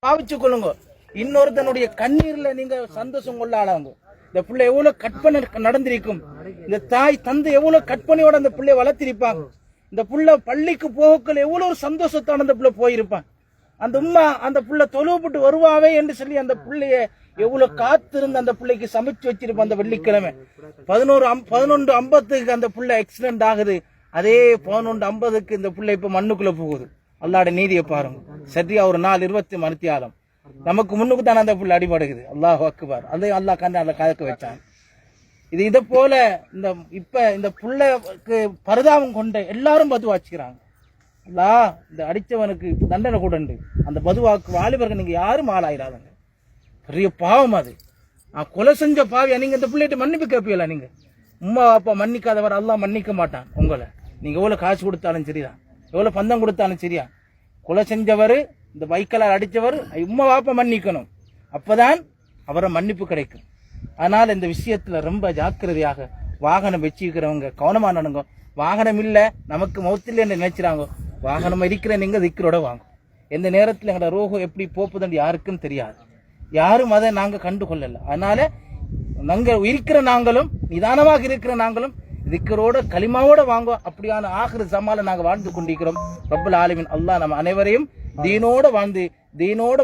பாவிச்சு கொள்ளுங்க. இன்னொருத்தனுடைய கண்ணீர்ல நீங்க சந்தோஷம் கொள்ள ஆளாங்க. இந்த பிள்ளை எவ்வளவு கற்பனை நடந்திருக்கும். இந்த தாய் தந்தை எவ்வளவு கற்பனையோட அந்த பிள்ளைய வளர்த்திருப்பாங்க. இந்த புள்ள பள்ளிக்கு போகக்குள்ள எவ்வளவு ஒரு சந்தோஷத்தோட அந்த பிள்ளை போயிருப்பான். அந்த உம்மா அந்த புள்ள தொழுவுப்பட்டு வருவாவே என்று சொல்லி அந்த பிள்ளைய எவ்வளவு காத்திருந்து அந்த பிள்ளைக்கு சமைச்சு வச்சிருப்பான். அந்த வெள்ளிக்கிழமை 11:50 அந்த புள்ள ஆக்சிடென்ட் ஆகுது. அதே 11:50 இந்த புள்ளை இப்ப மண்ணுக்குள்ள போகுது. அல்லாட நீதியை பாருங்க. சரியா ஒரு 4:20 மணித்தியாலம் நமக்கு முன்னுக்கு தானே அந்த புள்ள அடிபடுகிறது. அல்லாஹ் அக்பர். அதையும் அல்லாஹ் கண்டு அல்ல கதக்க வச்சான். இதை போல இந்த புள்ளைக்கு பரிதாபம் கொண்ட எல்லாரும் பதுவா வச்சுக்கிறாங்க. அல்லா இந்த அடிச்சவனுக்கு தண்டனை கூடண்டு அந்த பதுவாக்கு வாலிபர்கள் நீங்க யாரும் ஆளாயிராதங்க. பெரிய பாவம் அது. கொலை செஞ்ச பாவியா நீங்க இந்த பிள்ளைகிட்ட மன்னிப்பு கேட்பீங்களா? நீங்க உம்மா அப்பா மன்னிக்காதவர் அல்லாஹ் மன்னிக்க மாட்டான் உங்களை. நீங்க எவ்வளவு காசு கொடுத்தாலும் சரிதான், எவ்வளவு பந்தம் கொடுத்தாலும் சரியா. கொலை செஞ்சவர் இந்த பைக்கலால் அடிச்சவர் உம்மா வாப்பா மன்னிக்கணும். அப்பதான் அவரை மன்னிப்பு கிடைக்கும். அதனால இந்த விஷயத்துல ரொம்ப ஜாக்கிரதையாக வாகனம் வச்சிருக்கிறவங்க கவனமா நடங்க. வாகனம் இல்ல நமக்கு மௌத்தில் என்ன நினைச்சிறாங்க. வாகனம் இருக்கிற நீங்க திக்கரோட வாங்க. எந்த நேரத்தில் எங்களோட ரோகம் எப்படி போப்புதுன்னு யாருக்கும் தெரியாது. யாரும் அதை நாங்க கண்டு கொள்ளல. அதனால நாங்க இருக்கிற நாங்களும் நிதானமாக இருக்கிற நாங்களும் திக்கரோட களிமாவோட வாங்க. அப்படியான ஆகிற ஜமால நாங்க வாழ்ந்து கொண்டிருக்கிறோம். ரப்பல் ஆலமீன் அல்லாஹ் நம்ம அனைவரையும் தீனோட வாழ்ந்து தீனோட